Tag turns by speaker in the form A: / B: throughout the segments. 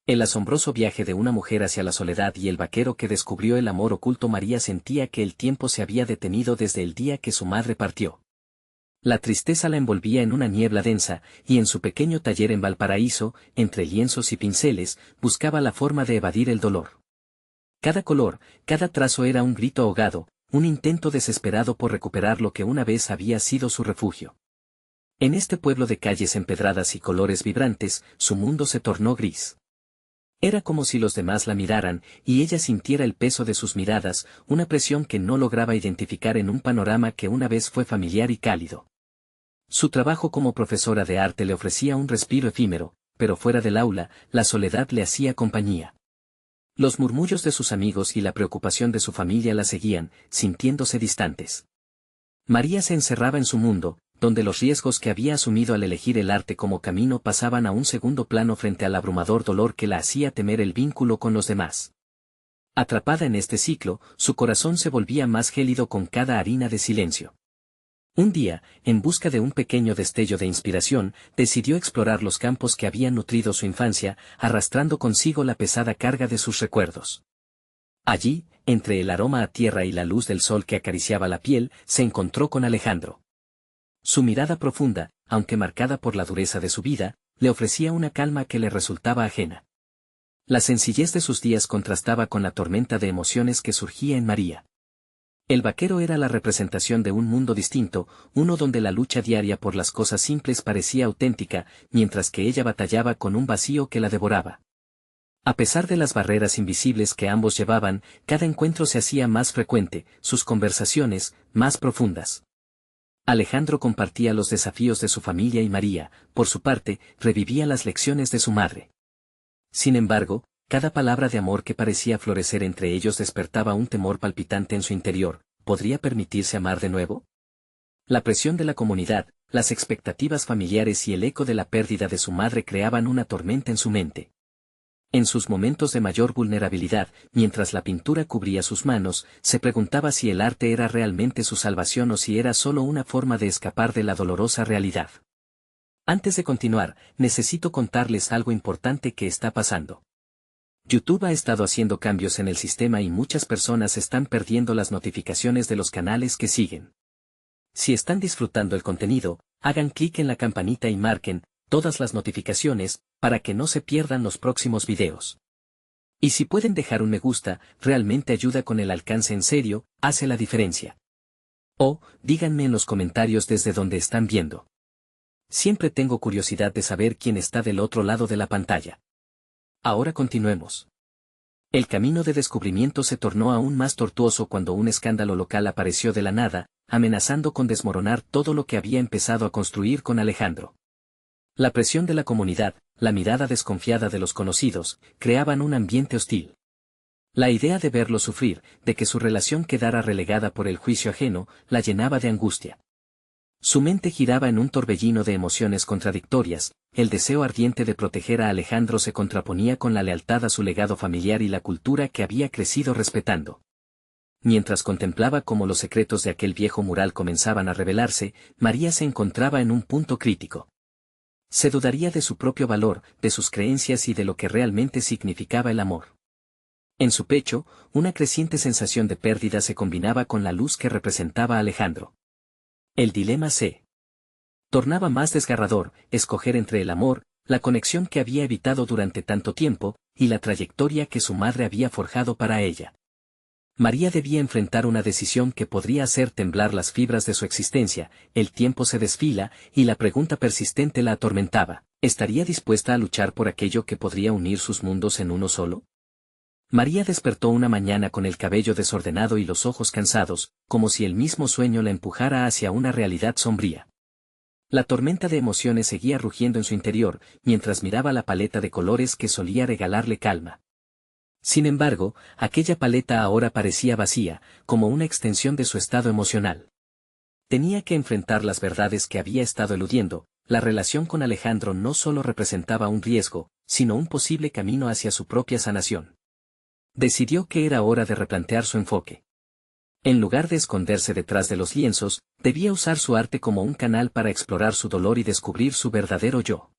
A: El asombroso viaje de una mujer hacia la soledad y el vaquero que descubrió el amor oculto. María sentía que el tiempo se había detenido desde el día que su madre partió. La tristeza la envolvía en una niebla densa, y en su pequeño taller en Valparaíso, entre lienzos y pinceles, buscaba la forma de evadir el dolor. Cada color, cada trazo era un grito ahogado, un intento desesperado por recuperar lo que una vez había sido su refugio. En este pueblo de calles empedradas y colores vibrantes, su mundo se tornó gris. Era como si los demás la miraran, y ella sintiera el peso de sus miradas, una presión que no lograba identificar en un panorama que una vez fue familiar y cálido. Su trabajo como profesora de arte le ofrecía un respiro efímero, pero fuera del aula, la soledad le hacía compañía. Los murmullos de sus amigos y la preocupación de su familia la seguían, sintiéndose distantes. María se encerraba en su mundo, donde los riesgos que había asumido al elegir el arte como camino pasaban a un segundo plano frente al abrumador dolor que la hacía temer el vínculo con los demás. Atrapada en este ciclo, su corazón se volvía más gélido con cada harina de silencio. Un día, en busca de un pequeño destello de inspiración, decidió explorar los campos que habían nutrido su infancia, arrastrando consigo la pesada carga de sus recuerdos. Allí, entre el aroma a tierra y la luz del sol que acariciaba la piel, se encontró con Alejandro. Su mirada profunda, aunque marcada por la dureza de su vida, le ofrecía una calma que le resultaba ajena. La sencillez de sus días contrastaba con la tormenta de emociones que surgía en María. El vaquero era la representación de un mundo distinto, uno donde la lucha diaria por las cosas simples parecía auténtica, mientras que ella batallaba con un vacío que la devoraba. A pesar de las barreras invisibles que ambos llevaban, cada encuentro se hacía más frecuente, sus conversaciones, más profundas. Alejandro compartía los desafíos de su familia y María, por su parte, revivía las lecciones de su madre. Sin embargo, cada palabra de amor que parecía florecer entre ellos despertaba un temor palpitante en su interior. ¿Podría permitirse amar de nuevo? La presión de la comunidad, las expectativas familiares y el eco de la pérdida de su madre creaban una tormenta en su mente. En sus momentos de mayor vulnerabilidad, mientras la pintura cubría sus manos, se preguntaba si el arte era realmente su salvación o si era solo una forma de escapar de la dolorosa realidad. Antes de continuar, necesito contarles algo importante que está pasando. YouTube ha estado haciendo cambios en el sistema y muchas personas están perdiendo las notificaciones de los canales que siguen. Si están disfrutando el contenido, hagan clic en la campanita y marquen todas las notificaciones, para que no se pierdan los próximos videos. Y si pueden dejar un me gusta, realmente ayuda con el alcance en serio, hace la diferencia. O, díganme en los comentarios desde donde están viendo. Siempre tengo curiosidad de saber quién está del otro lado de la pantalla. Ahora continuemos. El camino de descubrimiento se tornó aún más tortuoso cuando un escándalo local apareció de la nada, amenazando con desmoronar todo lo que había empezado a construir con Alejandro. La presión de la comunidad, la mirada desconfiada de los conocidos, creaban un ambiente hostil. La idea de verlo sufrir, de que su relación quedara relegada por el juicio ajeno, la llenaba de angustia. Su mente giraba en un torbellino de emociones contradictorias, el deseo ardiente de proteger a Alejandro se contraponía con la lealtad a su legado familiar y la cultura que había crecido respetando. Mientras contemplaba cómo los secretos de aquel viejo mural comenzaban a revelarse, María se encontraba en un punto crítico. Se dudaría de su propio valor, de sus creencias y de lo que realmente significaba el amor. En su pecho, una creciente sensación de pérdida se combinaba con la luz que representaba a Alejandro. El dilema se tornaba más desgarrador, escoger entre el amor, la conexión que había evitado durante tanto tiempo, y la trayectoria que su madre había forjado para ella. María debía enfrentar una decisión que podría hacer temblar las fibras de su existencia. El tiempo se desfila, y la pregunta persistente la atormentaba: ¿estaría dispuesta a luchar por aquello que podría unir sus mundos en uno solo? María despertó una mañana con el cabello desordenado y los ojos cansados, como si el mismo sueño la empujara hacia una realidad sombría. La tormenta de emociones seguía rugiendo en su interior, mientras miraba la paleta de colores que solía regalarle calma. Sin embargo, aquella paleta ahora parecía vacía, como una extensión de su estado emocional. Tenía que enfrentar las verdades que había estado eludiendo. La relación con Alejandro no solo representaba un riesgo, sino un posible camino hacia su propia sanación. Decidió que era hora de replantear su enfoque. En lugar de esconderse detrás de los lienzos, debía usar su arte como un canal para explorar su dolor y descubrir su verdadero yo.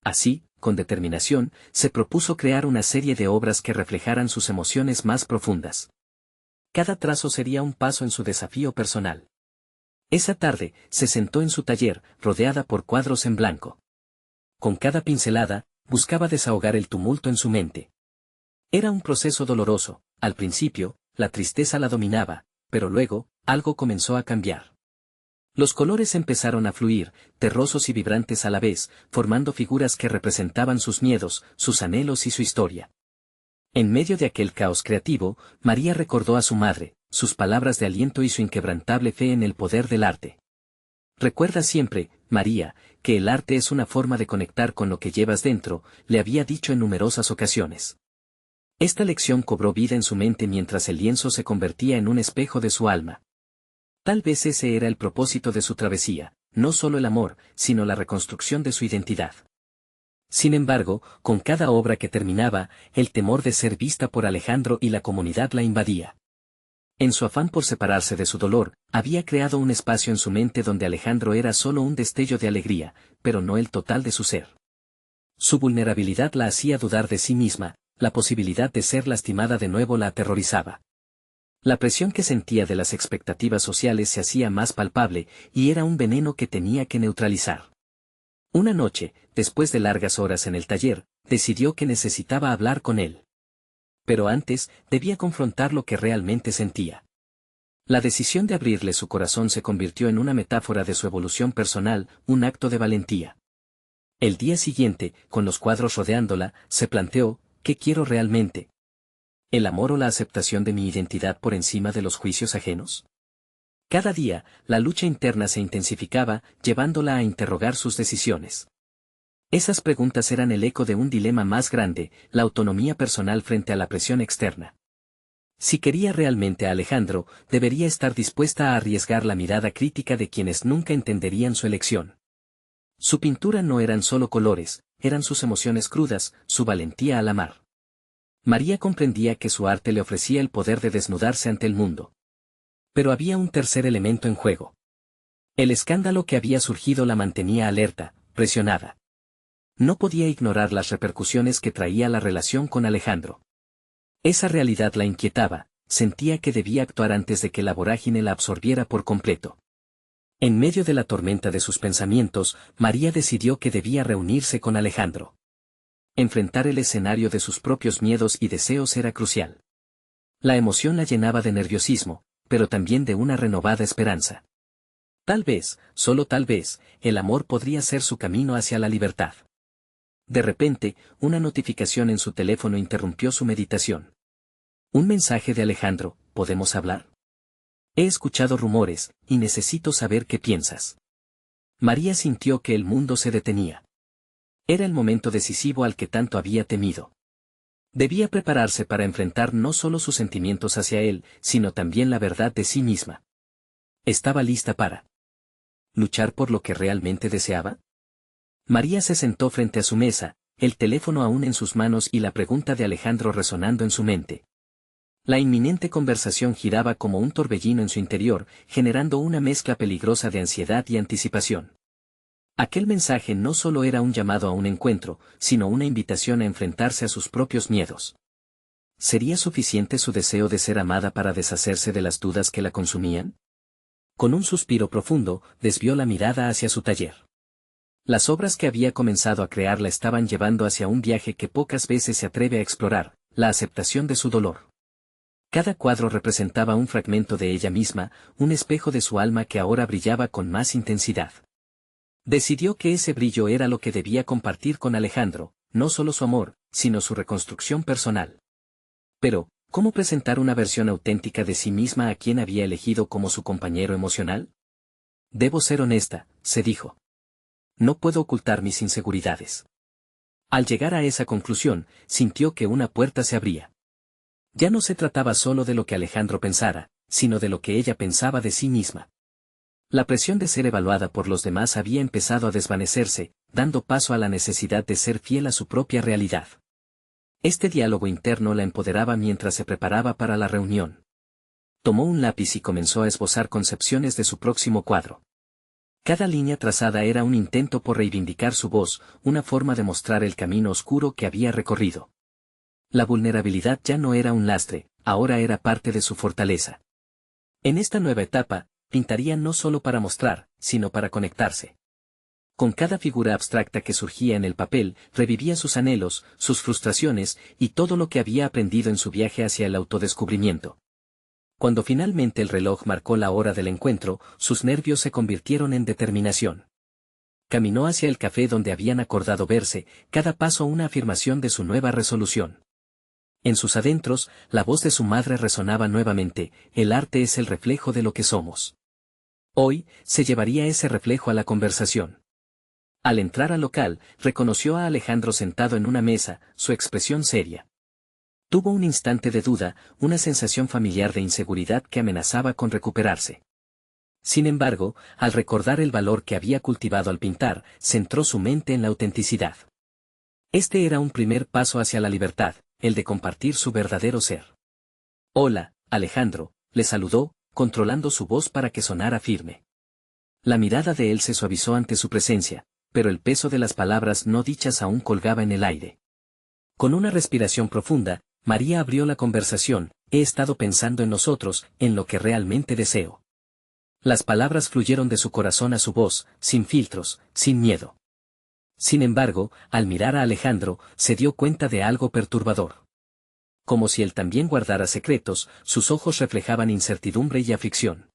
A: Así, con determinación, se propuso crear una serie de obras que reflejaran sus emociones más profundas. Cada trazo sería un paso en su desafío personal. Esa tarde, se sentó en su taller, rodeada por cuadros en blanco. Con cada pincelada, buscaba desahogar el tumulto en su mente. Era un proceso doloroso. Al principio, la tristeza la dominaba, pero luego, algo comenzó a cambiar. Los colores empezaron a fluir, terrosos y vibrantes a la vez, formando figuras que representaban sus miedos, sus anhelos y su historia. En medio de aquel caos creativo, María recordó a su madre, sus palabras de aliento y su inquebrantable fe en el poder del arte. Recuerda siempre, María, que el arte es una forma de conectar con lo que llevas dentro, le había dicho en numerosas ocasiones. Esta lección cobró vida en su mente mientras el lienzo se convertía en un espejo de su alma. Tal vez ese era el propósito de su travesía, no solo el amor, sino la reconstrucción de su identidad. Sin embargo, con cada obra que terminaba, el temor de ser vista por Alejandro y la comunidad la invadía. En su afán por separarse de su dolor, había creado un espacio en su mente donde Alejandro era solo un destello de alegría, pero no el total de su ser. Su vulnerabilidad la hacía dudar de sí misma, la posibilidad de ser lastimada de nuevo la aterrorizaba. La presión que sentía de las expectativas sociales se hacía más palpable, y era un veneno que tenía que neutralizar. Una noche, después de largas horas en el taller, decidió que necesitaba hablar con él. Pero antes, debía confrontar lo que realmente sentía. La decisión de abrirle su corazón se convirtió en una metáfora de su evolución personal, un acto de valentía. El día siguiente, con los cuadros rodeándola, se planteó, ¿qué quiero realmente? ¿El amor o la aceptación de mi identidad por encima de los juicios ajenos? Cada día, la lucha interna se intensificaba, llevándola a interrogar sus decisiones. Esas preguntas eran el eco de un dilema más grande, la autonomía personal frente a la presión externa. Si quería realmente a Alejandro, debería estar dispuesta a arriesgar la mirada crítica de quienes nunca entenderían su elección. Su pintura no eran solo colores, eran sus emociones crudas, su valentía al amar. María comprendía que su arte le ofrecía el poder de desnudarse ante el mundo. Pero había un tercer elemento en juego. El escándalo que había surgido la mantenía alerta, presionada. No podía ignorar las repercusiones que traía la relación con Alejandro. Esa realidad la inquietaba, sentía que debía actuar antes de que la vorágine la absorbiera por completo. En medio de la tormenta de sus pensamientos, María decidió que debía reunirse con Alejandro. Enfrentar el escenario de sus propios miedos y deseos era crucial. La emoción la llenaba de nerviosismo, pero también de una renovada esperanza. Tal vez, solo tal vez, el amor podría ser su camino hacia la libertad. De repente, una notificación en su teléfono interrumpió su meditación. Un mensaje de Alejandro, ¿podemos hablar? He escuchado rumores, y necesito saber qué piensas. María sintió que el mundo se detenía. Era el momento decisivo al que tanto había temido. Debía prepararse para enfrentar no solo sus sentimientos hacia él, sino también la verdad de sí misma. ¿Estaba lista para luchar por lo que realmente deseaba? María se sentó frente a su mesa, el teléfono aún en sus manos y la pregunta de Alejandro resonando en su mente. La inminente conversación giraba como un torbellino en su interior, generando una mezcla peligrosa de ansiedad y anticipación. Aquel mensaje no solo era un llamado a un encuentro, sino una invitación a enfrentarse a sus propios miedos. ¿Sería suficiente su deseo de ser amada para deshacerse de las dudas que la consumían? Con un suspiro profundo, desvió la mirada hacia su taller. Las obras que había comenzado a crear la estaban llevando hacia un viaje que pocas veces se atreve a explorar, la aceptación de su dolor. Cada cuadro representaba un fragmento de ella misma, un espejo de su alma que ahora brillaba con más intensidad. Decidió que ese brillo era lo que debía compartir con Alejandro, no solo su amor, sino su reconstrucción personal. Pero, ¿cómo presentar una versión auténtica de sí misma a quien había elegido como su compañero emocional? Debo ser honesta, se dijo. No puedo ocultar mis inseguridades. Al llegar a esa conclusión, sintió que una puerta se abría. Ya no se trataba solo de lo que Alejandro pensara, sino de lo que ella pensaba de sí misma. La presión de ser evaluada por los demás había empezado a desvanecerse, dando paso a la necesidad de ser fiel a su propia realidad. Este diálogo interno la empoderaba mientras se preparaba para la reunión. Tomó un lápiz y comenzó a esbozar concepciones de su próximo cuadro. Cada línea trazada era un intento por reivindicar su voz, una forma de mostrar el camino oscuro que había recorrido. La vulnerabilidad ya no era un lastre, ahora era parte de su fortaleza. En esta nueva etapa, pintaría no solo para mostrar, sino para conectarse. Con cada figura abstracta que surgía en el papel, revivía sus anhelos, sus frustraciones y todo lo que había aprendido en su viaje hacia el autodescubrimiento. Cuando finalmente el reloj marcó la hora del encuentro, sus nervios se convirtieron en determinación. Caminó hacia el café donde habían acordado verse, cada paso una afirmación de su nueva resolución. En sus adentros, la voz de su madre resonaba nuevamente: el arte es el reflejo de lo que somos. Hoy, se llevaría ese reflejo a la conversación. Al entrar al local, reconoció a Alejandro sentado en una mesa, su expresión seria. Tuvo un instante de duda, una sensación familiar de inseguridad que amenazaba con recuperarse. Sin embargo, al recordar el valor que había cultivado al pintar, centró su mente en la autenticidad. Este era un primer paso hacia la libertad, el de compartir su verdadero ser. «Hola, Alejandro», le saludó, controlando su voz para que sonara firme. La mirada de él se suavizó ante su presencia, pero el peso de las palabras no dichas aún colgaba en el aire. Con una respiración profunda, María abrió la conversación: «He estado pensando en nosotros, en lo que realmente deseo». Las palabras fluyeron de su corazón a su voz, sin filtros, sin miedo. Sin embargo, al mirar a Alejandro, se dio cuenta de algo perturbador. Como si él también guardara secretos, sus ojos reflejaban incertidumbre y aflicción.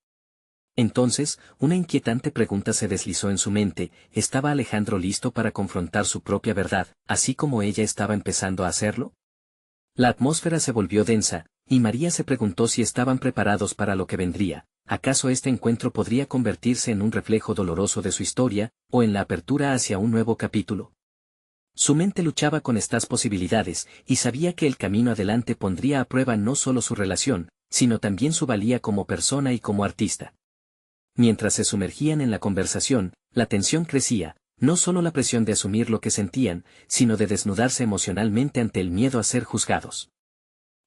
A: Entonces, una inquietante pregunta se deslizó en su mente: ¿estaba Alejandro listo para confrontar su propia verdad, así como ella estaba empezando a hacerlo? La atmósfera se volvió densa, y María se preguntó si estaban preparados para lo que vendría. ¿Acaso este encuentro podría convertirse en un reflejo doloroso de su historia, o en la apertura hacia un nuevo capítulo? Su mente luchaba con estas posibilidades, y sabía que el camino adelante pondría a prueba no solo su relación, sino también su valía como persona y como artista. Mientras se sumergían en la conversación, la tensión crecía, no solo la presión de asumir lo que sentían, sino de desnudarse emocionalmente ante el miedo a ser juzgados.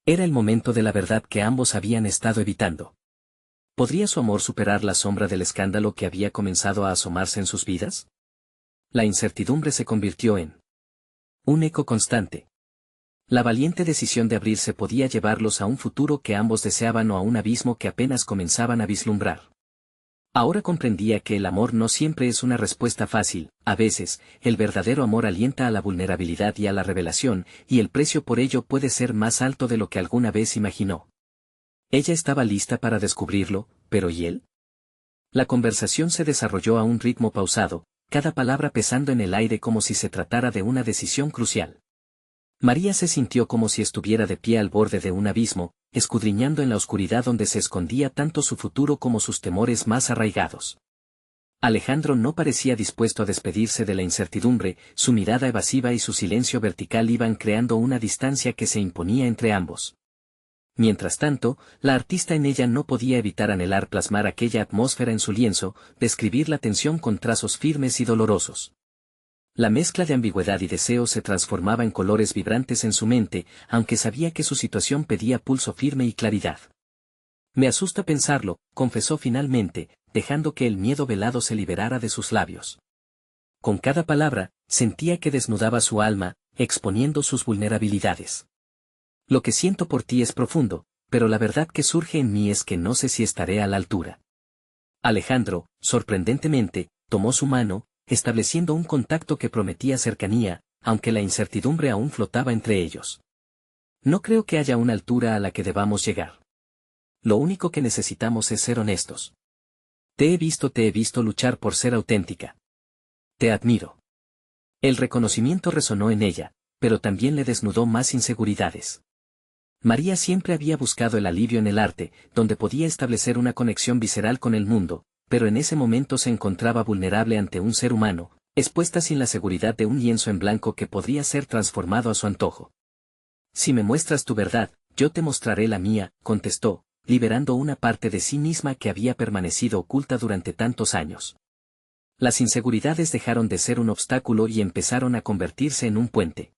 A: Era el momento de la verdad que ambos habían estado evitando. ¿Podría su amor superar la sombra del escándalo que había comenzado a asomarse en sus vidas? La incertidumbre se convirtió en un eco constante. La valiente decisión de abrirse podía llevarlos a un futuro que ambos deseaban o a un abismo que apenas comenzaban a vislumbrar. Ahora comprendía que el amor no siempre es una respuesta fácil. A veces, el verdadero amor alienta a la vulnerabilidad y a la revelación, y el precio por ello puede ser más alto de lo que alguna vez imaginó. Ella estaba lista para descubrirlo, pero ¿y él? La conversación se desarrolló a un ritmo pausado, cada palabra pesando en el aire como si se tratara de una decisión crucial. María se sintió como si estuviera de pie al borde de un abismo, escudriñando en la oscuridad donde se escondía tanto su futuro como sus temores más arraigados. Alejandro no parecía dispuesto a despedirse de la incertidumbre, su mirada evasiva y su silencio vertical iban creando una distancia que se imponía entre ambos. Mientras tanto, la artista en ella no podía evitar anhelar plasmar aquella atmósfera en su lienzo, describir la tensión con trazos firmes y dolorosos. La mezcla de ambigüedad y deseo se transformaba en colores vibrantes en su mente, aunque sabía que su situación pedía pulso firme y claridad. «Me asusta pensarlo», confesó finalmente, dejando que el miedo velado se liberara de sus labios. Con cada palabra, sentía que desnudaba su alma, exponiendo sus vulnerabilidades. «Lo que siento por ti es profundo, pero la verdad que surge en mí es que no sé si estaré a la altura». Alejandro, sorprendentemente, tomó su mano, estableciendo un contacto que prometía cercanía, aunque la incertidumbre aún flotaba entre ellos. «No creo que haya una altura a la que debamos llegar. Lo único que necesitamos es ser honestos. Te he visto luchar por ser auténtica. Te admiro». El reconocimiento resonó en ella, pero también le desnudó más inseguridades. María siempre había buscado el alivio en el arte, donde podía establecer una conexión visceral con el mundo, pero en ese momento se encontraba vulnerable ante un ser humano, expuesta sin la seguridad de un lienzo en blanco que podría ser transformado a su antojo. «Si me muestras tu verdad, yo te mostraré la mía», contestó, liberando una parte de sí misma que había permanecido oculta durante tantos años. Las inseguridades dejaron de ser un obstáculo y empezaron a convertirse en un puente.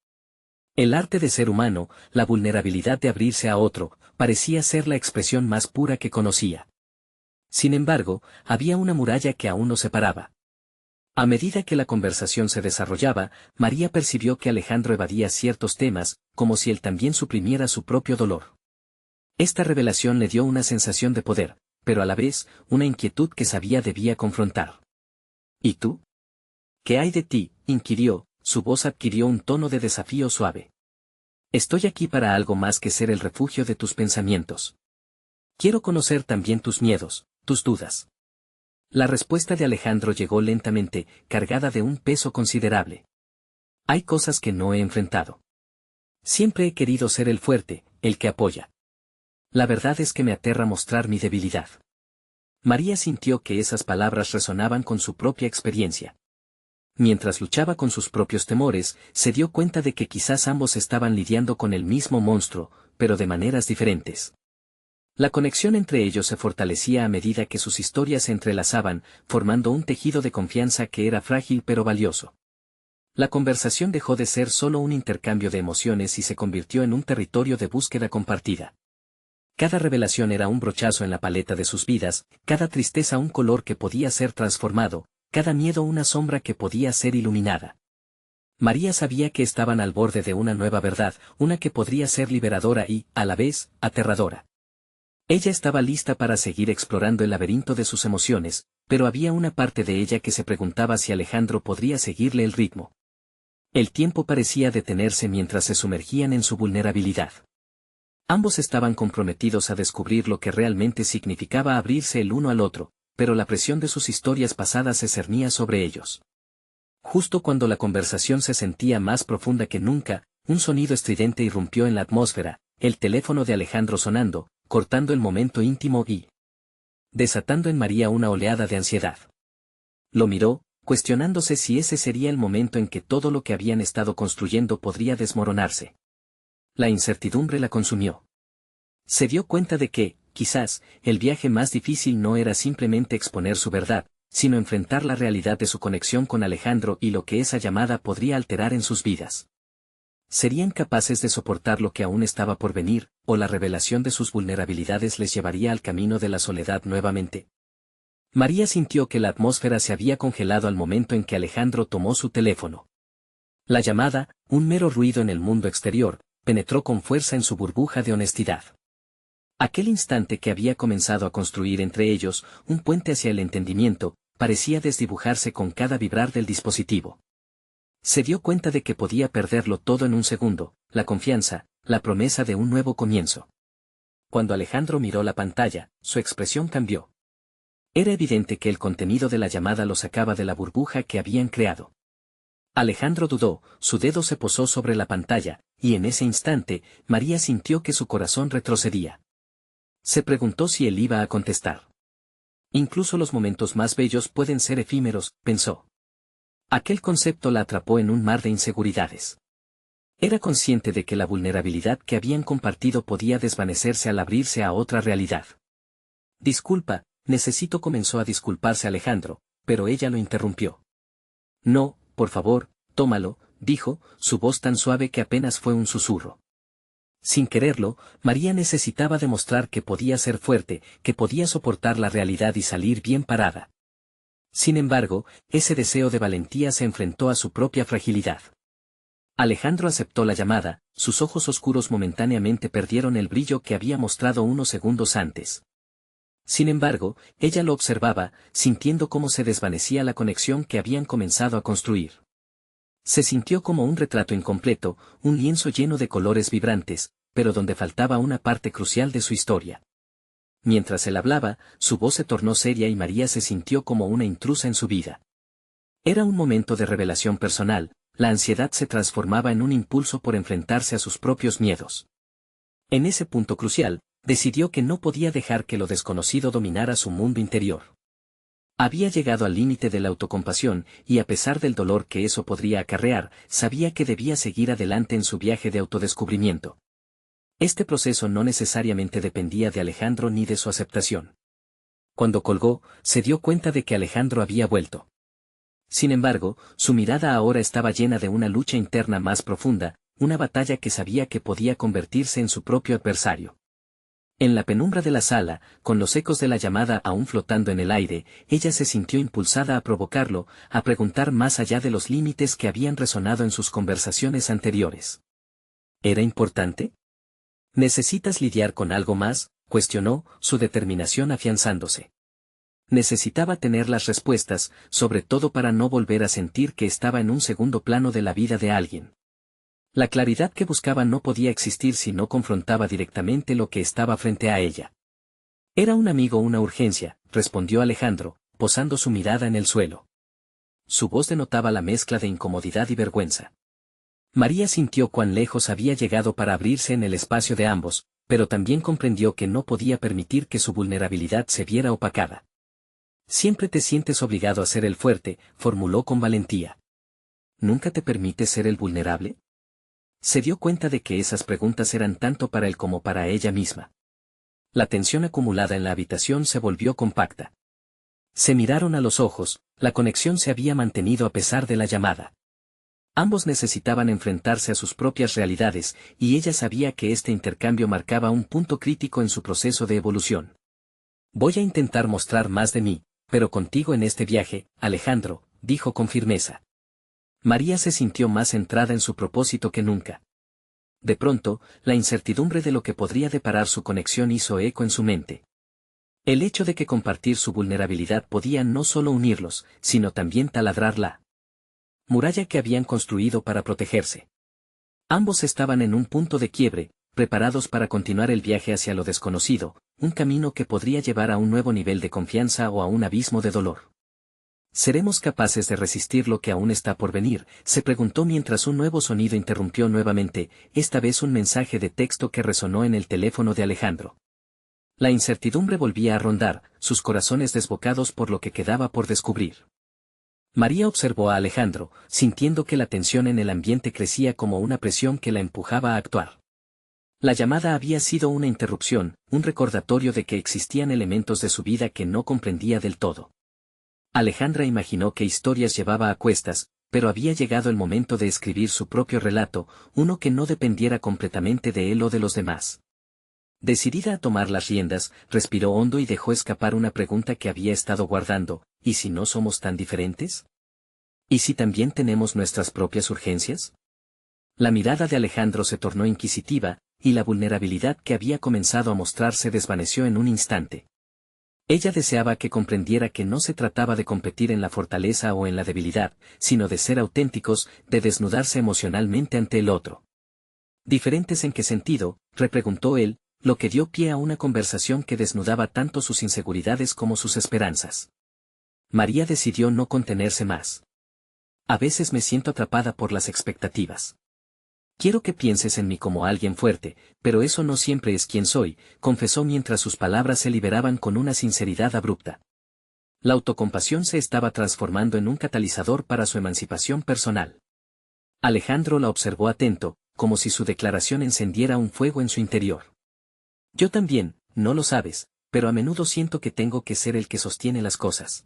A: El arte de ser humano, la vulnerabilidad de abrirse a otro, parecía ser la expresión más pura que conocía. Sin embargo, había una muralla que aún nos separaba, A medida que la conversación se desarrollaba, María percibió que Alejandro evadía ciertos temas, como si él también suprimiera su propio dolor. Esta revelación le dio una sensación de poder, pero a la vez, una inquietud que sabía debía confrontar. ¿Y tú? ¿Qué hay de ti?, inquirió, su voz adquirió un tono de desafío suave. Estoy aquí para algo más que ser el refugio de tus pensamientos. Quiero conocer también tus miedos, tus dudas. La respuesta de Alejandro llegó lentamente, cargada de un peso considerable. Hay cosas que no he enfrentado. Siempre he querido ser el fuerte, el que apoya. La verdad es que me aterra mostrar mi debilidad. María sintió que esas palabras resonaban con su propia experiencia. Mientras luchaba con sus propios temores, se dio cuenta de que quizás ambos estaban lidiando con el mismo monstruo, pero de maneras diferentes. La conexión entre ellos se fortalecía a medida que sus historias se entrelazaban, formando un tejido de confianza que era frágil pero valioso. La conversación dejó de ser solo un intercambio de emociones y se convirtió en un territorio de búsqueda compartida. Cada revelación era un brochazo en la paleta de sus vidas, cada tristeza un color que podía ser transformado, cada miedo una sombra que podía ser iluminada. María sabía que estaban al borde de una nueva verdad, una que podría ser liberadora y, a la vez, aterradora. Ella estaba lista para seguir explorando el laberinto de sus emociones, pero había una parte de ella que se preguntaba si Alejandro podría seguirle el ritmo. El tiempo parecía detenerse mientras se sumergían en su vulnerabilidad. Ambos estaban comprometidos a descubrir lo que realmente significaba abrirse el uno al otro, pero la presión de sus historias pasadas se cernía sobre ellos. Justo cuando la conversación se sentía más profunda que nunca, un sonido estridente irrumpió en la atmósfera, el teléfono de Alejandro sonando, cortando el momento íntimo y desatando en María una oleada de ansiedad. Lo miró, cuestionándose si ese sería el momento en que todo lo que habían estado construyendo podría desmoronarse. La incertidumbre la consumió. Se dio cuenta de que, quizás, el viaje más difícil no era simplemente exponer su verdad, sino enfrentar la realidad de su conexión con Alejandro y lo que esa llamada podría alterar en sus vidas. ¿Serían capaces de soportar lo que aún estaba por venir, o la revelación de sus vulnerabilidades les llevaría al camino de la soledad nuevamente? María sintió que la atmósfera se había congelado al momento en que Alejandro tomó su teléfono. La llamada, un mero ruido en el mundo exterior, penetró con fuerza en su burbuja de honestidad. Aquel instante que había comenzado a construir entre ellos, un puente hacia el entendimiento, parecía desdibujarse con cada vibrar del dispositivo. Se dio cuenta de que podía perderlo todo en un segundo, la confianza, la promesa de un nuevo comienzo. Cuando Alejandro miró la pantalla, su expresión cambió. Era evidente que el contenido de la llamada lo sacaba de la burbuja que habían creado. Alejandro dudó, su dedo se posó sobre la pantalla, y en ese instante, María sintió que su corazón retrocedía. Se preguntó si él iba a contestar. Incluso los momentos más bellos pueden ser efímeros, pensó. Aquel concepto la atrapó en un mar de inseguridades. Era consciente de que la vulnerabilidad que habían compartido podía desvanecerse al abrirse a otra realidad. Disculpa, comenzó a disculparse Alejandro, pero ella lo interrumpió. No, por favor, tómalo, dijo, su voz tan suave que apenas fue un susurro. Sin quererlo, María necesitaba demostrar que podía ser fuerte, que podía soportar la realidad y salir bien parada. Sin embargo, ese deseo de valentía se enfrentó a su propia fragilidad. Alejandro aceptó la llamada, sus ojos oscuros momentáneamente perdieron el brillo que había mostrado unos segundos antes. Sin embargo, ella lo observaba, sintiendo cómo se desvanecía la conexión que habían comenzado a construir. Se sintió como un retrato incompleto, un lienzo lleno de colores vibrantes, pero donde faltaba una parte crucial de su historia. Mientras él hablaba, su voz se tornó seria y María se sintió como una intrusa en su vida. Era un momento de revelación personal, la ansiedad se transformaba en un impulso por enfrentarse a sus propios miedos. En ese punto crucial, decidió que no podía dejar que lo desconocido dominara su mundo interior. Había llegado al límite de la autocompasión, y a pesar del dolor que eso podría acarrear, sabía que debía seguir adelante en su viaje de autodescubrimiento. Este proceso no necesariamente dependía de Alejandro ni de su aceptación. Cuando colgó, se dio cuenta de que Alejandro había vuelto. Sin embargo, su mirada ahora estaba llena de una lucha interna más profunda, una batalla que sabía que podía convertirse en su propio adversario. En la penumbra de la sala, con los ecos de la llamada aún flotando en el aire, ella se sintió impulsada a provocarlo, a preguntar más allá de los límites que habían resonado en sus conversaciones anteriores. ¿Era importante? ¿Necesitas lidiar con algo más?, cuestionó, su determinación afianzándose. Necesitaba tener las respuestas, sobre todo para no volver a sentir que estaba en un segundo plano de la vida de alguien. La claridad que buscaba no podía existir si no confrontaba directamente lo que estaba frente a ella. Era un amigo, una urgencia, respondió Alejandro, posando su mirada en el suelo. Su voz denotaba la mezcla de incomodidad y vergüenza. María sintió cuán lejos había llegado para abrirse en el espacio de ambos, pero también comprendió que no podía permitir que su vulnerabilidad se viera opacada. Siempre te sientes obligado a ser el fuerte, formuló con valentía. ¿Nunca te permites ser el vulnerable? Se dio cuenta de que esas preguntas eran tanto para él como para ella misma. La tensión acumulada en la habitación se volvió compacta. Se miraron a los ojos, la conexión se había mantenido a pesar de la llamada. Ambos necesitaban enfrentarse a sus propias realidades, y ella sabía que este intercambio marcaba un punto crítico en su proceso de evolución. Voy a intentar mostrar más de mí, pero contigo en este viaje, Alejandro, dijo con firmeza. María se sintió más centrada en su propósito que nunca. De pronto, la incertidumbre de lo que podría deparar su conexión hizo eco en su mente. El hecho de que compartir su vulnerabilidad podía no solo unirlos, sino también taladrar la muralla que habían construido para protegerse. Ambos estaban en un punto de quiebre, preparados para continuar el viaje hacia lo desconocido, un camino que podría llevar a un nuevo nivel de confianza o a un abismo de dolor. ¿Seremos capaces de resistir lo que aún está por venir?, se preguntó mientras un nuevo sonido interrumpió nuevamente, esta vez un mensaje de texto que resonó en el teléfono de Alejandro. La incertidumbre volvía a rondar, sus corazones desbocados por lo que quedaba por descubrir. María observó a Alejandro, sintiendo que la tensión en el ambiente crecía como una presión que la empujaba a actuar. La llamada había sido una interrupción, un recordatorio de que existían elementos de su vida que no comprendía del todo. Alejandra imaginó qué historias llevaba a cuestas, pero había llegado el momento de escribir su propio relato, uno que no dependiera completamente de él o de los demás. Decidida a tomar las riendas, respiró hondo y dejó escapar una pregunta que había estado guardando, ¿y si no somos tan diferentes? ¿Y si también tenemos nuestras propias urgencias? La mirada de Alejandro se tornó inquisitiva, y la vulnerabilidad que había comenzado a mostrar se desvaneció en un instante. Ella deseaba que comprendiera que no se trataba de competir en la fortaleza o en la debilidad, sino de ser auténticos, de desnudarse emocionalmente ante el otro. ¿Diferentes en qué sentido?, repreguntó él, lo que dio pie a una conversación que desnudaba tanto sus inseguridades como sus esperanzas. María decidió no contenerse más. A veces me siento atrapada por las expectativas. Quiero que pienses en mí como alguien fuerte, pero eso no siempre es quien soy, confesó mientras sus palabras se liberaban con una sinceridad abrupta. La autocompasión se estaba transformando en un catalizador para su emancipación personal. Alejandro la observó atento, como si su declaración encendiera un fuego en su interior. Yo también, no lo sabes, pero a menudo siento que tengo que ser el que sostiene las cosas.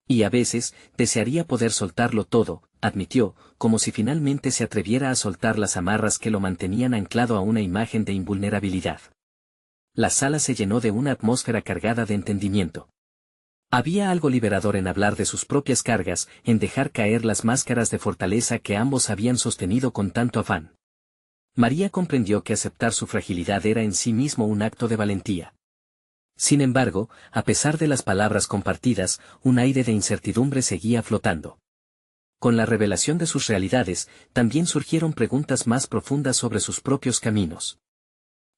A: Y a veces, desearía poder soltarlo todo, admitió, como si finalmente se atreviera a soltar las amarras que lo mantenían anclado a una imagen de invulnerabilidad. La sala se llenó de una atmósfera cargada de entendimiento. Había algo liberador en hablar de sus propias cargas, en dejar caer las máscaras de fortaleza que ambos habían sostenido con tanto afán. María comprendió que aceptar su fragilidad era en sí mismo un acto de valentía. Sin embargo, a pesar de las palabras compartidas, un aire de incertidumbre seguía flotando. Con la revelación de sus realidades, también surgieron preguntas más profundas sobre sus propios caminos.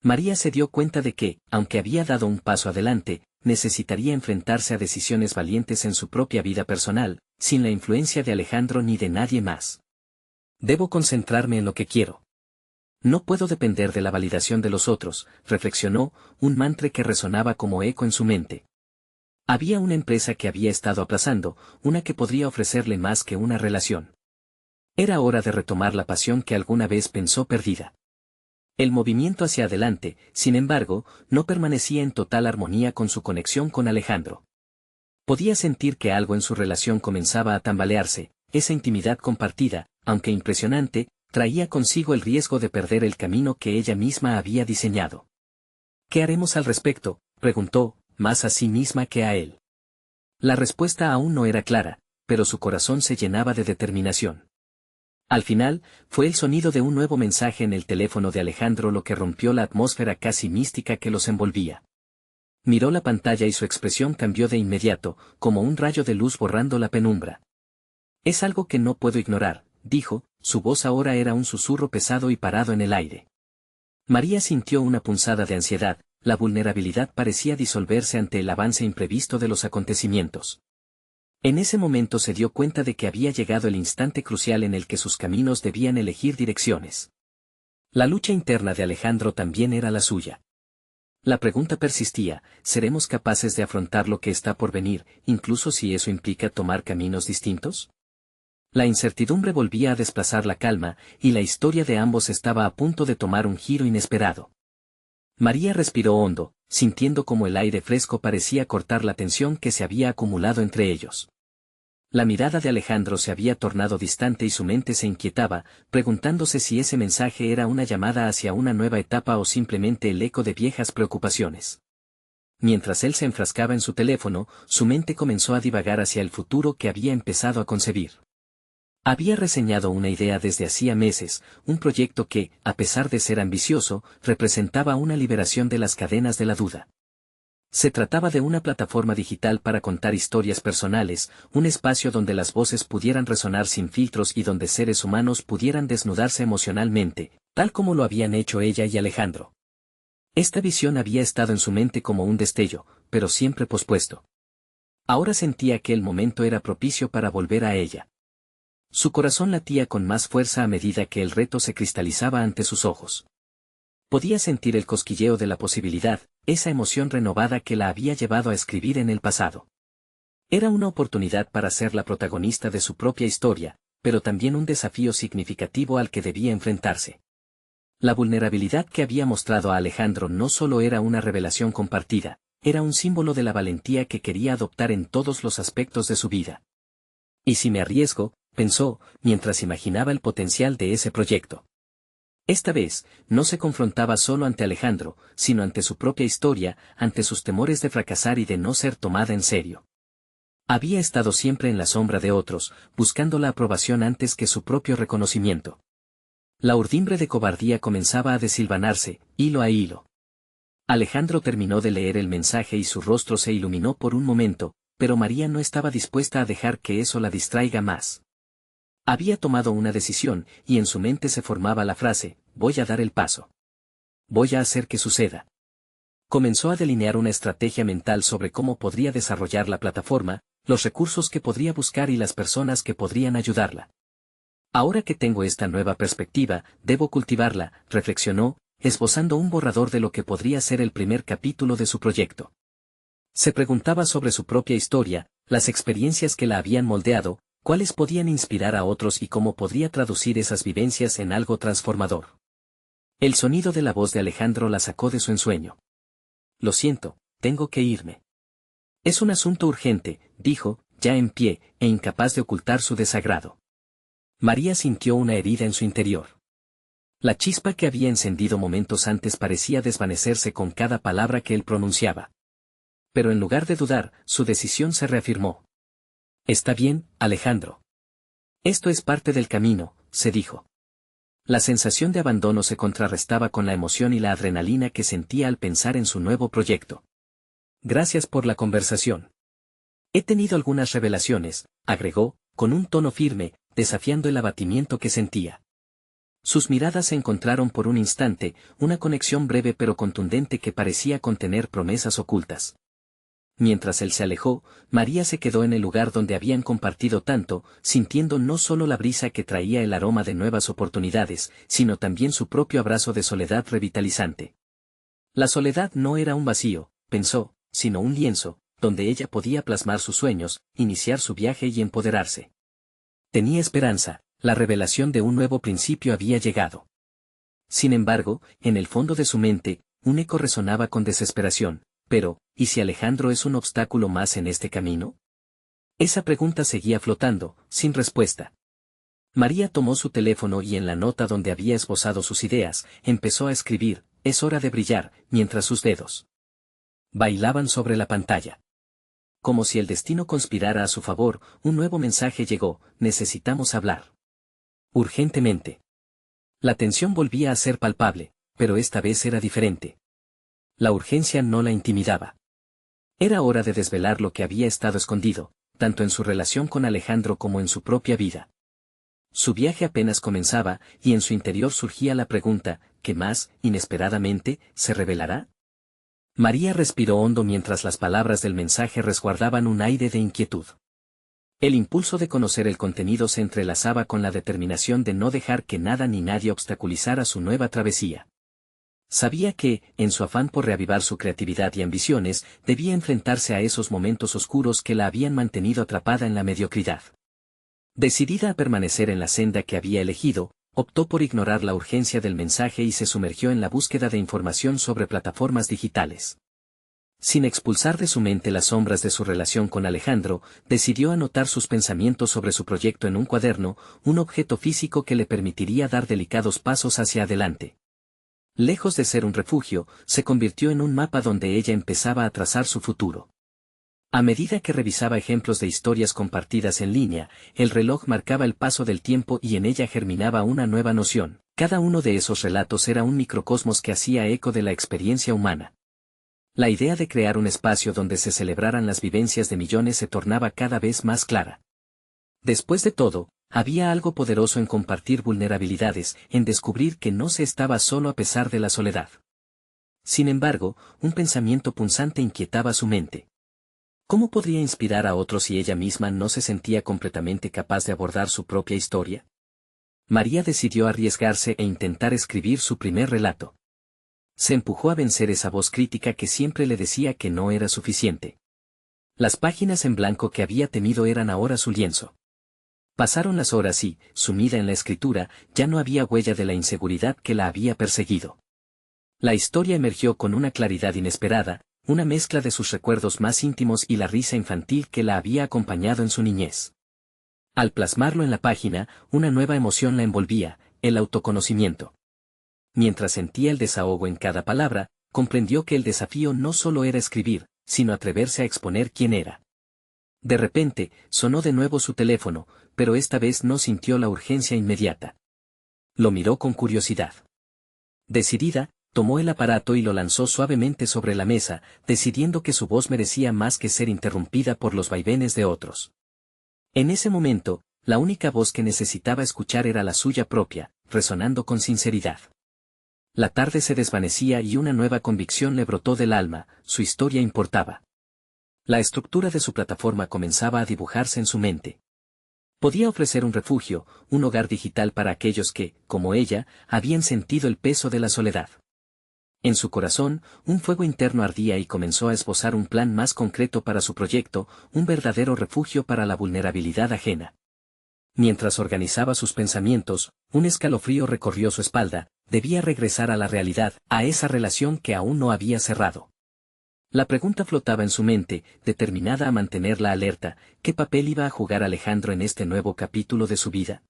A: María se dio cuenta de que, aunque había dado un paso adelante, necesitaría enfrentarse a decisiones valientes en su propia vida personal, sin la influencia de Alejandro ni de nadie más. Debo concentrarme en lo que quiero. No puedo depender de la validación de los otros, reflexionó, un mantra que resonaba como eco en su mente. Había una empresa que había estado aplazando, una que podría ofrecerle más que una relación. Era hora de retomar la pasión que alguna vez pensó perdida. El movimiento hacia adelante, sin embargo, no permanecía en total armonía con su conexión con Alejandro. Podía sentir que algo en su relación comenzaba a tambalearse, esa intimidad compartida, aunque impresionante, traía consigo el riesgo de perder el camino que ella misma había diseñado. ¿Qué haremos al respecto?, preguntó, más a sí misma que a él. La respuesta aún no era clara, pero su corazón se llenaba de determinación. Al final, fue el sonido de un nuevo mensaje en el teléfono de Alejandro lo que rompió la atmósfera casi mística que los envolvía. Miró la pantalla y su expresión cambió de inmediato, como un rayo de luz borrando la penumbra. Es algo que no puedo ignorar, dijo, su voz ahora era un susurro pesado y parado en el aire. María sintió una punzada de ansiedad, la vulnerabilidad parecía disolverse ante el avance imprevisto de los acontecimientos. En ese momento se dio cuenta de que había llegado el instante crucial en el que sus caminos debían elegir direcciones. La lucha interna de Alejandro también era la suya. La pregunta persistía, ¿seremos capaces de afrontar lo que está por venir, incluso si eso implica tomar caminos distintos? La incertidumbre volvía a desplazar la calma, y la historia de ambos estaba a punto de tomar un giro inesperado. María respiró hondo, sintiendo como el aire fresco parecía cortar la tensión que se había acumulado entre ellos. La mirada de Alejandro se había tornado distante y su mente se inquietaba, preguntándose si ese mensaje era una llamada hacia una nueva etapa o simplemente el eco de viejas preocupaciones. Mientras él se enfrascaba en su teléfono, su mente comenzó a divagar hacia el futuro que había empezado a concebir. Había reseñado una idea desde hacía meses, un proyecto que, a pesar de ser ambicioso, representaba una liberación de las cadenas de la duda. Se trataba de una plataforma digital para contar historias personales, un espacio donde las voces pudieran resonar sin filtros y donde seres humanos pudieran desnudarse emocionalmente, tal como lo habían hecho ella y Alejandro. Esta visión había estado en su mente como un destello, pero siempre pospuesto. Ahora sentía que el momento era propicio para volver a ella. Su corazón latía con más fuerza a medida que el reto se cristalizaba ante sus ojos. Podía sentir el cosquilleo de la posibilidad, esa emoción renovada que la había llevado a escribir en el pasado. Era una oportunidad para ser la protagonista de su propia historia, pero también un desafío significativo al que debía enfrentarse. La vulnerabilidad que había mostrado a Alejandro no solo era una revelación compartida, era un símbolo de la valentía que quería adoptar en todos los aspectos de su vida. ¿Y si me arriesgo?, pensó, mientras imaginaba el potencial de ese proyecto. Esta vez, no se confrontaba solo ante Alejandro, sino ante su propia historia, ante sus temores de fracasar y de no ser tomada en serio. Había estado siempre en la sombra de otros, buscando la aprobación antes que su propio reconocimiento. La urdimbre de cobardía comenzaba a desilvanarse, hilo a hilo. Alejandro terminó de leer el mensaje y su rostro se iluminó por un momento, pero María no estaba dispuesta a dejar que eso la distraiga más. Había tomado una decisión, y en su mente se formaba la frase, voy a dar el paso. Voy a hacer que suceda. Comenzó a delinear una estrategia mental sobre cómo podría desarrollar la plataforma, los recursos que podría buscar y las personas que podrían ayudarla. Ahora que tengo esta nueva perspectiva, debo cultivarla, reflexionó, esbozando un borrador de lo que podría ser el primer capítulo de su proyecto. Se preguntaba sobre su propia historia, las experiencias que la habían moldeado, cuáles podían inspirar a otros y cómo podría traducir esas vivencias en algo transformador. El sonido de la voz de Alejandro la sacó de su ensueño. Lo siento, tengo que irme. Es un asunto urgente, dijo, ya en pie, e incapaz de ocultar su desagrado. María sintió una herida en su interior. La chispa que había encendido momentos antes parecía desvanecerse con cada palabra que él pronunciaba. Pero en lugar de dudar, su decisión se reafirmó. Está bien, Alejandro. Esto es parte del camino, se dijo. La sensación de abandono se contrarrestaba con la emoción y la adrenalina que sentía al pensar en su nuevo proyecto. Gracias por la conversación. He tenido algunas revelaciones, agregó, con un tono firme, desafiando el abatimiento que sentía. Sus miradas se encontraron por un instante, una conexión breve pero contundente que parecía contener promesas ocultas. Mientras él se alejó, María se quedó en el lugar donde habían compartido tanto, sintiendo no solo la brisa que traía el aroma de nuevas oportunidades, sino también su propio abrazo de soledad revitalizante. La soledad no era un vacío, pensó, sino un lienzo, donde ella podía plasmar sus sueños, iniciar su viaje y empoderarse. Tenía esperanza, la revelación de un nuevo principio había llegado. Sin embargo, en el fondo de su mente, un eco resonaba con desesperación. Pero, ¿y si Alejandro es un obstáculo más en este camino? Esa pregunta seguía flotando, sin respuesta. María tomó su teléfono y en la nota donde había esbozado sus ideas, empezó a escribir, es hora de brillar, mientras sus dedos bailaban sobre la pantalla. Como si el destino conspirara a su favor, un nuevo mensaje llegó: necesitamos hablar. Urgentemente. La tensión volvía a ser palpable, pero esta vez era diferente. La urgencia no la intimidaba. Era hora de desvelar lo que había estado escondido, tanto en su relación con Alejandro como en su propia vida. Su viaje apenas comenzaba, y en su interior surgía la pregunta: ¿qué más, inesperadamente, se revelará? María respiró hondo mientras las palabras del mensaje resguardaban un aire de inquietud. El impulso de conocer el contenido se entrelazaba con la determinación de no dejar que nada ni nadie obstaculizara su nueva travesía. Sabía que, en su afán por reavivar su creatividad y ambiciones, debía enfrentarse a esos momentos oscuros que la habían mantenido atrapada en la mediocridad. Decidida a permanecer en la senda que había elegido, optó por ignorar la urgencia del mensaje y se sumergió en la búsqueda de información sobre plataformas digitales. Sin expulsar de su mente las sombras de su relación con Alejandro, decidió anotar sus pensamientos sobre su proyecto en un cuaderno, un objeto físico que le permitiría dar delicados pasos hacia adelante. Lejos de ser un refugio, se convirtió en un mapa donde ella empezaba a trazar su futuro. A medida que revisaba ejemplos de historias compartidas en línea, el reloj marcaba el paso del tiempo y en ella germinaba una nueva noción. Cada uno de esos relatos era un microcosmos que hacía eco de la experiencia humana. La idea de crear un espacio donde se celebraran las vivencias de millones se tornaba cada vez más clara. Después de todo, había algo poderoso en compartir vulnerabilidades, en descubrir que no se estaba solo a pesar de la soledad. Sin embargo, un pensamiento punzante inquietaba su mente. ¿Cómo podría inspirar a otros si ella misma no se sentía completamente capaz de abordar su propia historia? María decidió arriesgarse e intentar escribir su primer relato. Se empujó a vencer esa voz crítica que siempre le decía que no era suficiente. Las páginas en blanco que había temido eran ahora su lienzo. Pasaron las horas y, sumida en la escritura, ya no había huella de la inseguridad que la había perseguido. La historia emergió con una claridad inesperada, una mezcla de sus recuerdos más íntimos y la risa infantil que la había acompañado en su niñez. Al plasmarlo en la página, una nueva emoción la envolvía: el autoconocimiento. Mientras sentía el desahogo en cada palabra, comprendió que el desafío no solo era escribir, sino atreverse a exponer quién era. De repente, sonó de nuevo su teléfono, pero esta vez no sintió la urgencia inmediata. Lo miró con curiosidad. Decidida, tomó el aparato y lo lanzó suavemente sobre la mesa, decidiendo que su voz merecía más que ser interrumpida por los vaivenes de otros. En ese momento, la única voz que necesitaba escuchar era la suya propia, resonando con sinceridad. La tarde se desvanecía y una nueva convicción le brotó del alma: su historia importaba. La estructura de su plataforma comenzaba a dibujarse en su mente. Podía ofrecer un refugio, un hogar digital para aquellos que, como ella, habían sentido el peso de la soledad. En su corazón, un fuego interno ardía y comenzó a esbozar un plan más concreto para su proyecto, un verdadero refugio para la vulnerabilidad ajena. Mientras organizaba sus pensamientos, un escalofrío recorrió su espalda: debía regresar a la realidad, a esa relación que aún no había cerrado. La pregunta flotaba en su mente, determinada a mantenerla alerta: ¿qué papel iba a jugar Alejandro en este nuevo capítulo de su vida?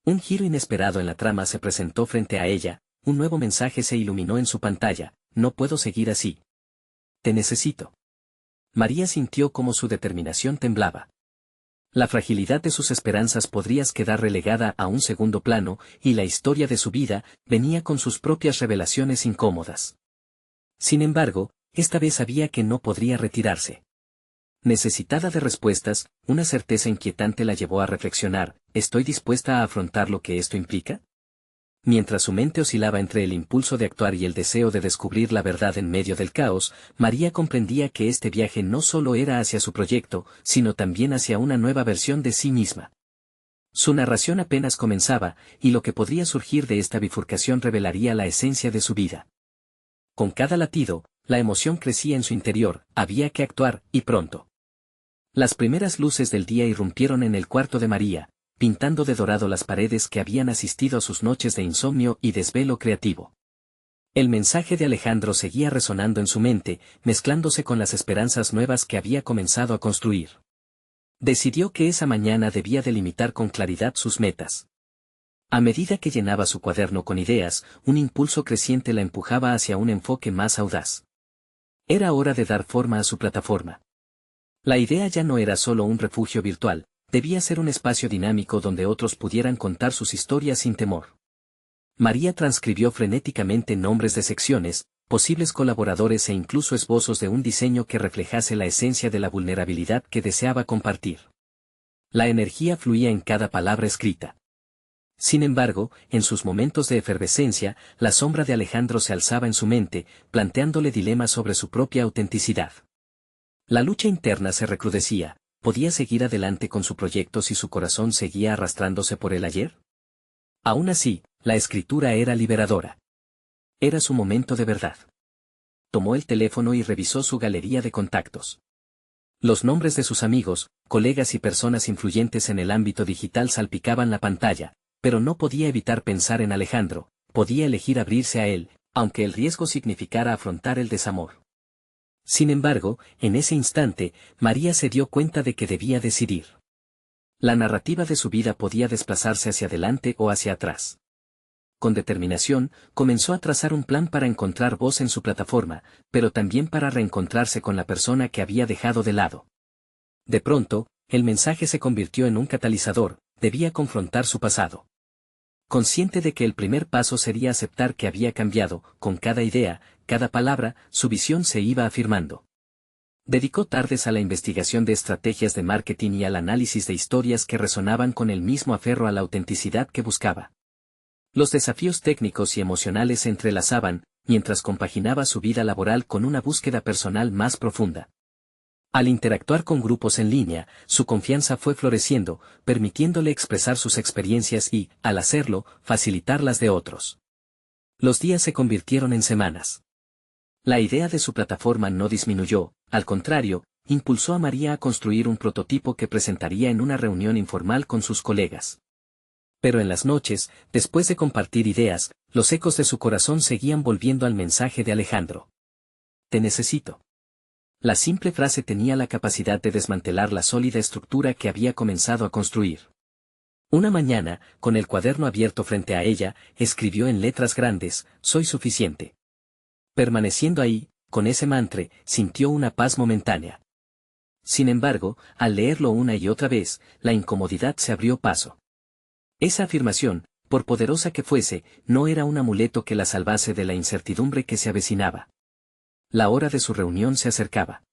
A: Un giro inesperado en la trama se presentó frente a ella, un nuevo mensaje se iluminó en su pantalla: no puedo seguir así. Te necesito. María sintió como su determinación temblaba. La fragilidad de sus esperanzas podría quedar relegada a un segundo plano, y la historia de su vida venía con sus propias revelaciones incómodas. Sin embargo, esta vez sabía que no podría retirarse. Necesitada de respuestas, una certeza inquietante la llevó a reflexionar: ¿estoy dispuesta a afrontar lo que esto implica? Mientras su mente oscilaba entre el impulso de actuar y el deseo de descubrir la verdad en medio del caos, María comprendía que este viaje no solo era hacia su proyecto, sino también hacia una nueva versión de sí misma. Su narración apenas comenzaba, y lo que podría surgir de esta bifurcación revelaría la esencia de su vida. Con cada latido, la emoción crecía en su interior: había que actuar, y pronto. Las primeras luces del día irrumpieron en el cuarto de María, pintando de dorado las paredes que habían asistido a sus noches de insomnio y desvelo creativo. El mensaje de Alejandro seguía resonando en su mente, mezclándose con las esperanzas nuevas que había comenzado a construir. Decidió que esa mañana debía delimitar con claridad sus metas. A medida que llenaba su cuaderno con ideas, un impulso creciente la empujaba hacia un enfoque más audaz. Era hora de dar forma a su plataforma. La idea ya no era solo un refugio virtual, debía ser un espacio dinámico donde otros pudieran contar sus historias sin temor. María transcribió frenéticamente nombres de secciones, posibles colaboradores e incluso esbozos de un diseño que reflejase la esencia de la vulnerabilidad que deseaba compartir. La energía fluía en cada palabra escrita. Sin embargo, en sus momentos de efervescencia, la sombra de Alejandro se alzaba en su mente, planteándole dilemas sobre su propia autenticidad. La lucha interna se recrudecía. ¿Podía seguir adelante con su proyecto si su corazón seguía arrastrándose por el ayer? Aún así, la escritura era liberadora. Era su momento de verdad. Tomó el teléfono y revisó su galería de contactos. Los nombres de sus amigos, colegas y personas influyentes en el ámbito digital salpicaban la pantalla, pero no podía evitar pensar en Alejandro, podía elegir abrirse a él, aunque el riesgo significara afrontar el desamor. Sin embargo, en ese instante, María se dio cuenta de que debía decidir. La narrativa de su vida podía desplazarse hacia adelante o hacia atrás. Con determinación, comenzó a trazar un plan para encontrar voz en su plataforma, pero también para reencontrarse con la persona que había dejado de lado. De pronto, el mensaje se convirtió en un catalizador, debía confrontar su pasado. Consciente de que el primer paso sería aceptar que había cambiado, con cada idea, cada palabra, su visión se iba afirmando. Dedicó tardes a la investigación de estrategias de marketing y al análisis de historias que resonaban con el mismo aferro a la autenticidad que buscaba. Los desafíos técnicos y emocionales se entrelazaban, mientras compaginaba su vida laboral con una búsqueda personal más profunda. Al interactuar con grupos en línea, su confianza fue floreciendo, permitiéndole expresar sus experiencias y, al hacerlo, facilitar las de otros. Los días se convirtieron en semanas. La idea de su plataforma no disminuyó, al contrario, impulsó a María a construir un prototipo que presentaría en una reunión informal con sus colegas. Pero en las noches, después de compartir ideas, los ecos de su corazón seguían volviendo al mensaje de Alejandro. Te necesito. La simple frase tenía la capacidad de desmantelar la sólida estructura que había comenzado a construir. Una mañana, con el cuaderno abierto frente a ella, escribió en letras grandes, «Soy suficiente». Permaneciendo ahí, con ese mantra, sintió una paz momentánea. Sin embargo, al leerlo una y otra vez, la incomodidad se abrió paso. Esa afirmación, por poderosa que fuese, no era un amuleto que la salvase de la incertidumbre que se avecinaba. La hora de su reunión se acercaba.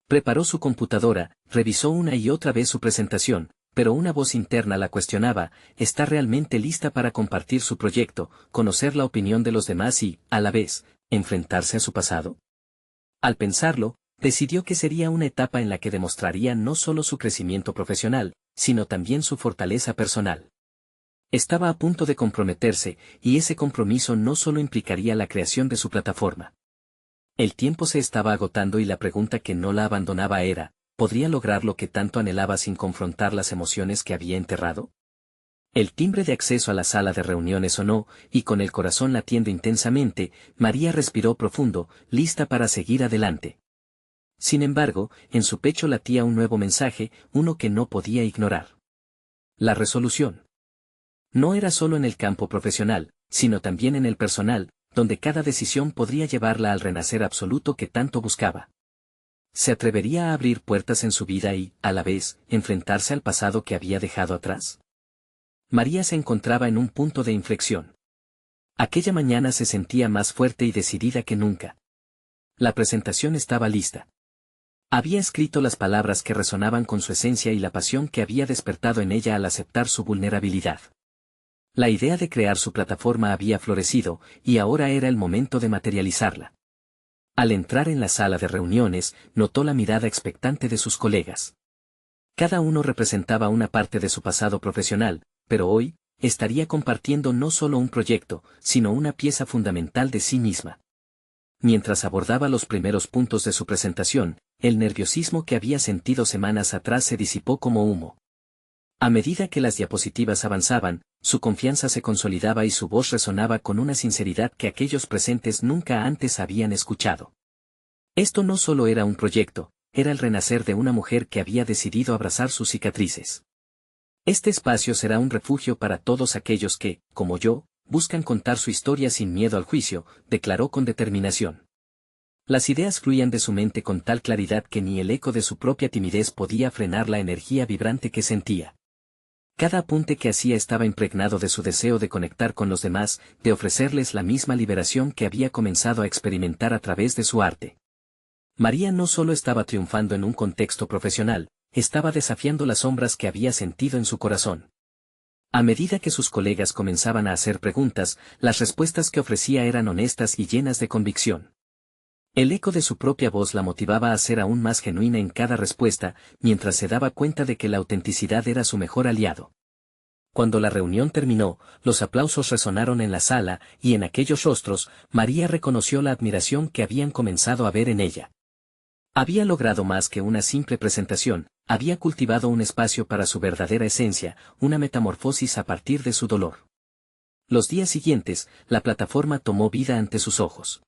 A: Preparó su computadora, revisó una y otra vez su presentación, pero una voz interna la cuestionaba, ¿está realmente lista para compartir su proyecto, conocer la opinión de los demás y, a la vez, enfrentarse a su pasado? Al pensarlo, decidió que sería una etapa en la que demostraría no solo su crecimiento profesional, sino también su fortaleza personal. Estaba a punto de comprometerse, y ese compromiso no solo implicaría la creación de su plataforma. El tiempo se estaba agotando y la pregunta que no la abandonaba era, ¿podría lograr lo que tanto anhelaba sin confrontar las emociones que había enterrado? El timbre de acceso a la sala de reuniones sonó, y con el corazón latiendo intensamente, María respiró profundo, lista para seguir adelante. Sin embargo, en su pecho latía un nuevo mensaje, uno que no podía ignorar. La resolución. No era solo en el campo profesional, sino también en el personal, donde cada decisión podría llevarla al renacer absoluto que tanto buscaba. ¿Se atrevería a abrir puertas en su vida y, a la vez, enfrentarse al pasado que había dejado atrás? María se encontraba en un punto de inflexión. Aquella mañana se sentía más fuerte y decidida que nunca. La presentación estaba lista. Había escrito las palabras que resonaban con su esencia y la pasión que había despertado en ella al aceptar su vulnerabilidad. La idea de crear su plataforma había florecido, y ahora era el momento de materializarla. Al entrar en la sala de reuniones, notó la mirada expectante de sus colegas. Cada uno representaba una parte de su pasado profesional, pero hoy, estaría compartiendo no solo un proyecto, sino una pieza fundamental de sí misma. Mientras abordaba los primeros puntos de su presentación, el nerviosismo que había sentido semanas atrás se disipó como humo. A medida que las diapositivas avanzaban, su confianza se consolidaba y su voz resonaba con una sinceridad que aquellos presentes nunca antes habían escuchado. Esto no solo era un proyecto, era el renacer de una mujer que había decidido abrazar sus cicatrices. Este espacio será un refugio para todos aquellos que, como yo, buscan contar su historia sin miedo al juicio, declaró con determinación. Las ideas fluían de su mente con tal claridad que ni el eco de su propia timidez podía frenar la energía vibrante que sentía. Cada apunte que hacía estaba impregnado de su deseo de conectar con los demás, de ofrecerles la misma liberación que había comenzado a experimentar a través de su arte. María no solo estaba triunfando en un contexto profesional, estaba desafiando las sombras que había sentido en su corazón. A medida que sus colegas comenzaban a hacer preguntas, las respuestas que ofrecía eran honestas y llenas de convicción. El eco de su propia voz la motivaba a ser aún más genuina en cada respuesta, mientras se daba cuenta de que la autenticidad era su mejor aliado. Cuando la reunión terminó, los aplausos resonaron en la sala, y en aquellos rostros, María reconoció la admiración que habían comenzado a ver en ella. Había logrado más que una simple presentación, había cultivado un espacio para su verdadera esencia, una metamorfosis a partir de su dolor. Los días siguientes, la plataforma tomó vida ante sus ojos.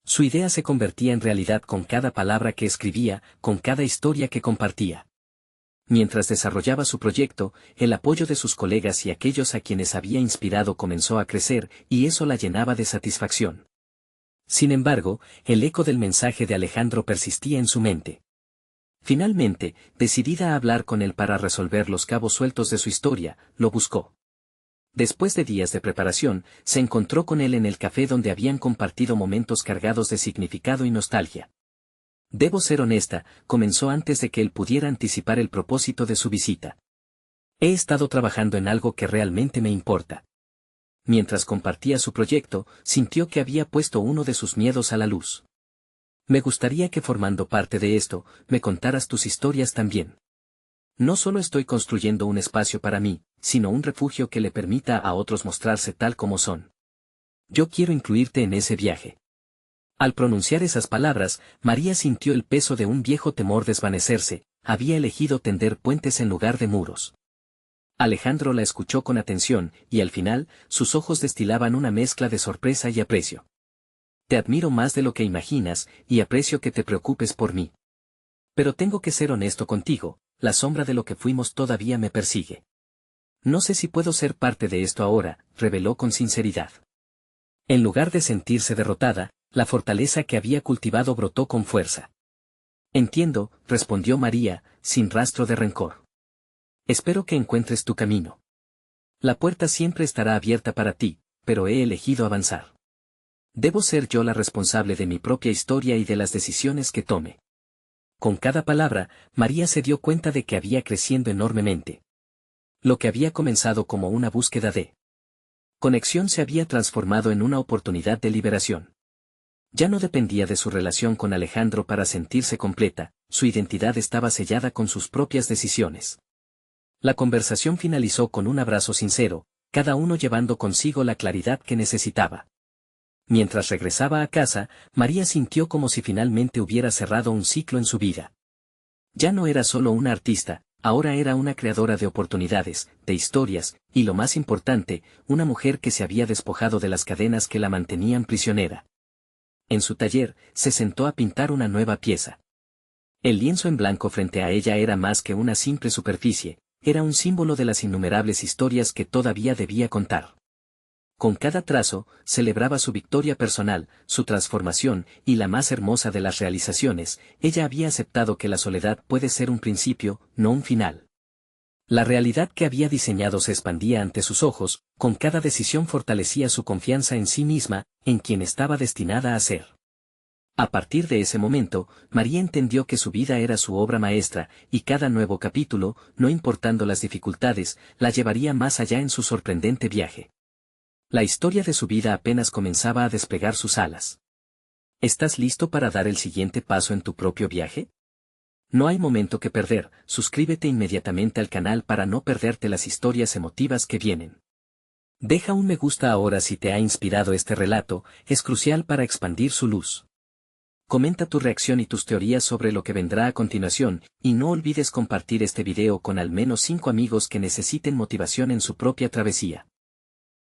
A: Su idea se convertía en realidad con cada palabra que escribía, con cada historia que compartía. Mientras desarrollaba su proyecto, el apoyo de sus colegas y aquellos a quienes había inspirado comenzó a crecer, y eso la llenaba de satisfacción. Sin embargo, el eco del mensaje de Alejandro persistía en su mente. Finalmente, decidida a hablar con él para resolver los cabos sueltos de su historia, lo buscó. Después de días de preparación, se encontró con él en el café donde habían compartido momentos cargados de significado y nostalgia. Debo ser honesta, comenzó antes de que él pudiera anticipar el propósito de su visita. He estado trabajando en algo que realmente me importa. Mientras compartía su proyecto, sintió que había puesto uno de sus miedos a la luz. Me gustaría que formando parte de esto, me contaras tus historias también. No solo estoy construyendo un espacio para mí, sino un refugio que le permita a otros mostrarse tal como son. Yo quiero incluirte en ese viaje. Al pronunciar esas palabras, María sintió el peso de un viejo temor desvanecerse, había elegido tender puentes en lugar de muros. Alejandro la escuchó con atención, y al final, sus ojos destilaban una mezcla de sorpresa y aprecio. Te admiro más de lo que imaginas, y aprecio que te preocupes por mí. Pero tengo que ser honesto contigo, la sombra de lo que fuimos todavía me persigue. No sé si puedo ser parte de esto ahora, reveló con sinceridad. En lugar de sentirse derrotada, la fortaleza que había cultivado brotó con fuerza. Entiendo, respondió María, sin rastro de rencor. Espero que encuentres tu camino. La puerta siempre estará abierta para ti, pero he elegido avanzar. Debo ser yo la responsable de mi propia historia y de las decisiones que tome. Con cada palabra, María se dio cuenta de que había creciendo enormemente. Lo que había comenzado como una búsqueda de conexión se había transformado en una oportunidad de liberación. Ya no dependía de su relación con Alejandro para sentirse completa, su identidad estaba sellada con sus propias decisiones. La conversación finalizó con un abrazo sincero, cada uno llevando consigo la claridad que necesitaba. Mientras regresaba a casa, María sintió como si finalmente hubiera cerrado un ciclo en su vida. Ya no era solo una artista, ahora era una creadora de oportunidades, de historias, y lo más importante, una mujer que se había despojado de las cadenas que la mantenían prisionera. En su taller, se sentó a pintar una nueva pieza. El lienzo en blanco frente a ella era más que una simple superficie, era un símbolo de las innumerables historias que todavía debía contar. Con cada trazo, celebraba su victoria personal, su transformación, y la más hermosa de las realizaciones, ella había aceptado que la soledad puede ser un principio, no un final. La realidad que había diseñado se expandía ante sus ojos, con cada decisión fortalecía su confianza en sí misma, en quien estaba destinada a ser. A partir de ese momento, María entendió que su vida era su obra maestra, y cada nuevo capítulo, no importando las dificultades, la llevaría más allá en su sorprendente viaje. La historia de su vida apenas comenzaba a desplegar sus alas. ¿Estás listo para dar el siguiente paso en tu propio viaje? No hay momento que perder, suscríbete inmediatamente al canal para no perderte las historias emotivas que vienen. Deja un me gusta ahora si te ha inspirado este relato, es crucial para expandir su luz. Comenta tu reacción y tus teorías sobre lo que vendrá a continuación, y no olvides compartir este video con al menos 5 amigos que necesiten motivación en su propia travesía.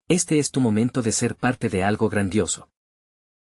A: Este es tu momento de ser parte de algo grandioso.